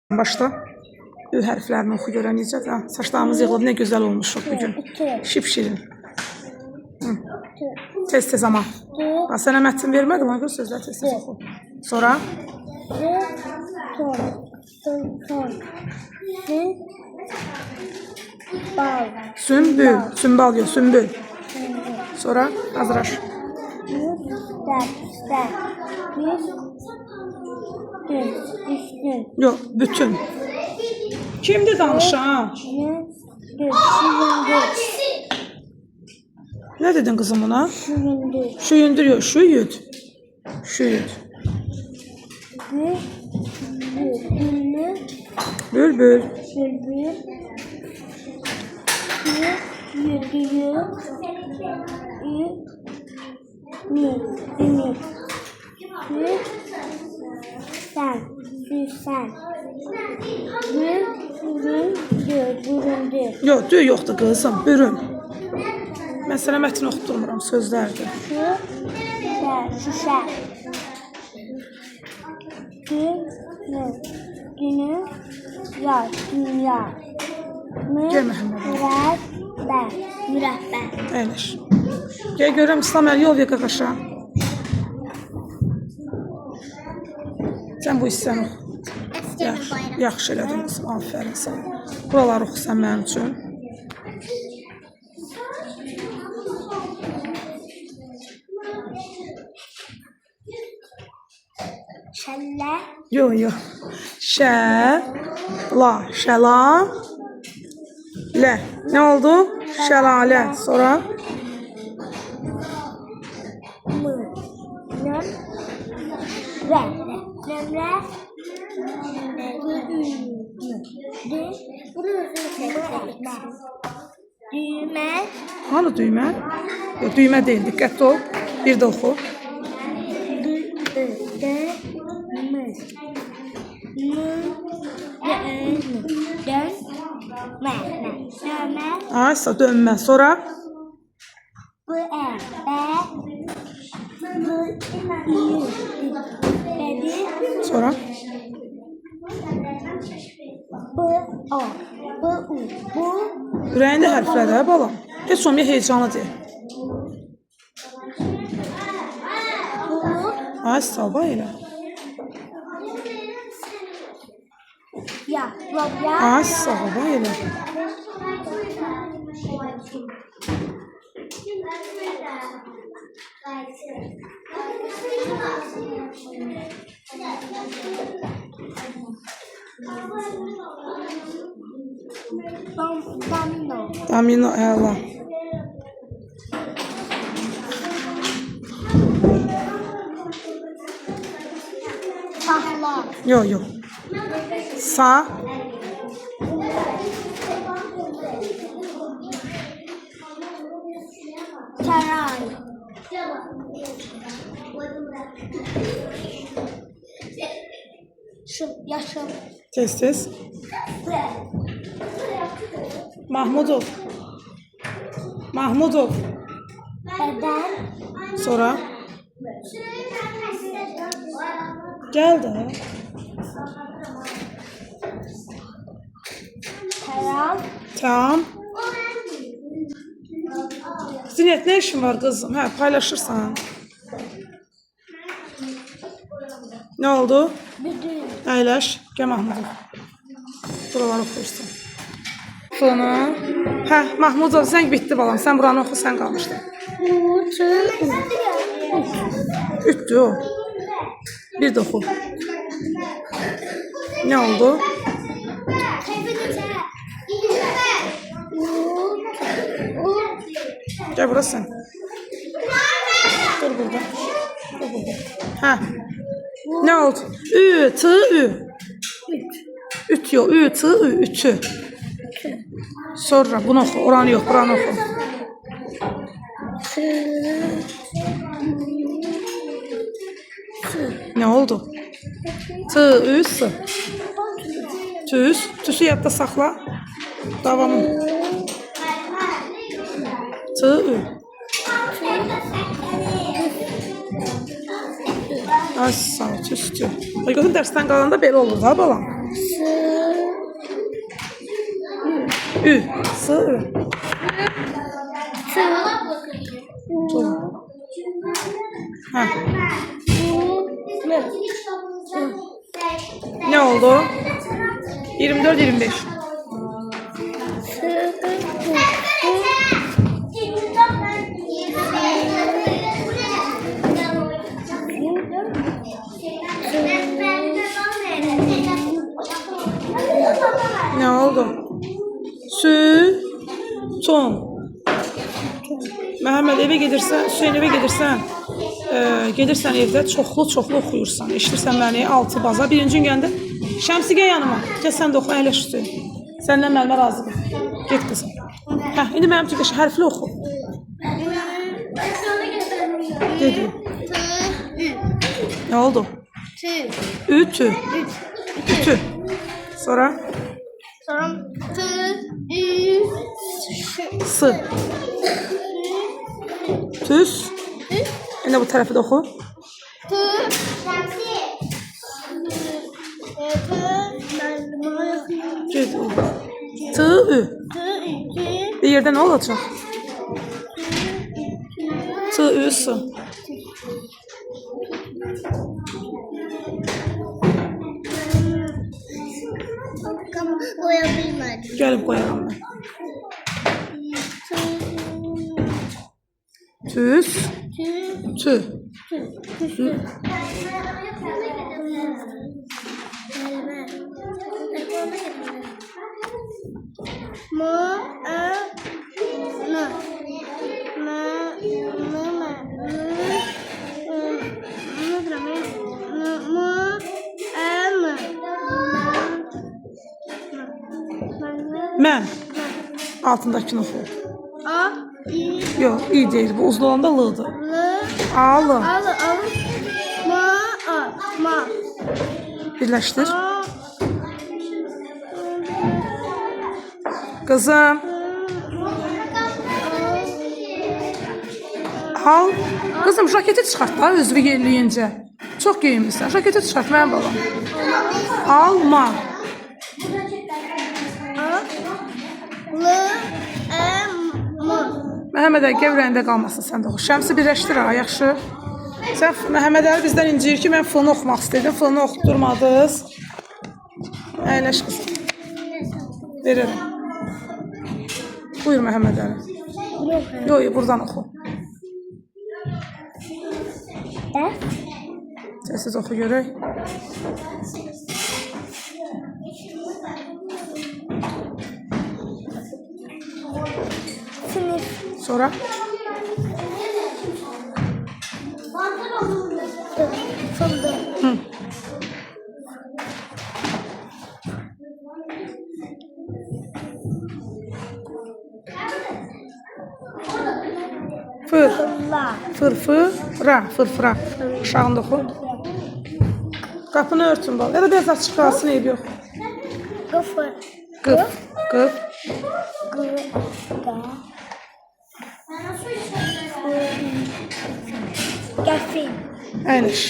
Başla. Ü hərflərini oxu görənəcək. Saçlarımız yığılıb, nə gözəl olmuşuq bugün. Şipşirin. Tez-tez ama. Sənə mətn vermədim, ona görə sözlər tez-tez oxu. Sonra? Sümbül. Sümbal yox, sümbül. Sonra? Azraş. Yox, bütün. Kimdir danışan? Ne dedin kızım buna? Şüyündür yox, şüyüd. Şüyüd. Bülbül. Yox, düy yoxdur qızım, bürün. Mən sənə mətn oxutdurmuram, sözlərdir. Şüşə. Günü, yaz, dünya. Gəl Məhəmməd. Mürəbbə. Əyləş. Gəl görəm İslam əl yol ver qaqaşa. Sən bu hissəni oxu. Yaxşı elədin qızım, aferin sənə. Buraları oxu sən mənim üçün. Şələ. Yox, yox. Şəla. Şəla. Lə. Nə oldu? Şəlalə. Sonra? Düymə. Hanı düymə? Yox, düymə deyil. Diqqətli ol. Bir də oxu. Aysa dönmə. Sonra? Sonra? Ürəyində hərflər də balam. Heç olmaya heyecanlı deyil. Aysa bax elə. Aysa bax elə. Domino, əla. Sahla. Yox, yox. Sa. Saray. Yaşıl. Tez-tez. Mahmudov. Mahmudov. Bədən. Sonra? Gəl də. Təram. Tamam. Zinət, nə işin var qızım? Hə, paylaşırsan. Nə oldu? Büdün. Əyləş. Gəl Mahmudov. Buraları oxuyursan. Sonra? Hə, Mahmudov, zəng bitdi balam. Sən buranı oxu, sən qalmışdın. Ütdü o. Bir də oxu. Nə oldu? Gəl bura sən. Dur burada. Dur burada. Hə. Nə oldu? Ü, tı, ü. Üt yox, ü, tı, ü, ütü. Sonra bunu oxu, oranı yox, buranı oxu. Ne oldu? Tı, ü, sı. Tüs. Tüsü yadda saxla. Davamı. Tı, ü. Ay sağ ol, üstü. Götün dərsdən qalanda belə olur da balam. Ü. S, Ü. Doğru. Ha. Ne oldu? 24, 25. Ne oldu? Sütun. Məhəmməd evə gedirsən, Hüseyin evə gedirsən, gedirsən evdə çoxlu oxuyursan. Eşidirsən məni 6 baza. Birinci gün gəndə Şəmsi gəl yanıma. Gəl sən də oxu, əyləş Hüseyin. Səndən müəllimə razıdır. Get qızım. Hə, indi mənim üçün hərfli oxu. Dedi. Ne oldu? Ütü. Ütü. Sonra? S. Tüs. Yine bu tarafı da oku. T, Ü. Bir yerde ne olacak? T, Ü, S. Gelip koyalım ben. Tüs. Tü. Mən. Altındakini oxu. A, İ, Yox, İ deyil. Bu uzun olanda L'dır. Alı. Alı, Ma, A, Ma. Birləşdir. Qızım. Al. Qızım, jaketi çıxart da özünü yerləyincə. Çox geyinmirsən. Jaketi çıxart mənim balam. Alma. L, M. Məhəmməd Əli gəvrəyində qalmasın sən də oxu. Şəmsi birləşdir ha, yaxşı. Sən Məhəmməd Əli bizdən inciyir ki, mən fonu oxumaq istədim. Fonu oxutdurmadınız. Əyləş qızım. Verirəm. Buyur Məhəmməd Əli. Yox, buradan oxu. Səsiz oxu görək. Sonra? Fındık. Hı. Fır. Fırfıra. Fırfıra. Aşağında oxu. Qapını örtün bal. Ya da biraz açıq qalsın, eyb yox. Qıfır. Qıf. Qıf. Qəfil. Əyləş.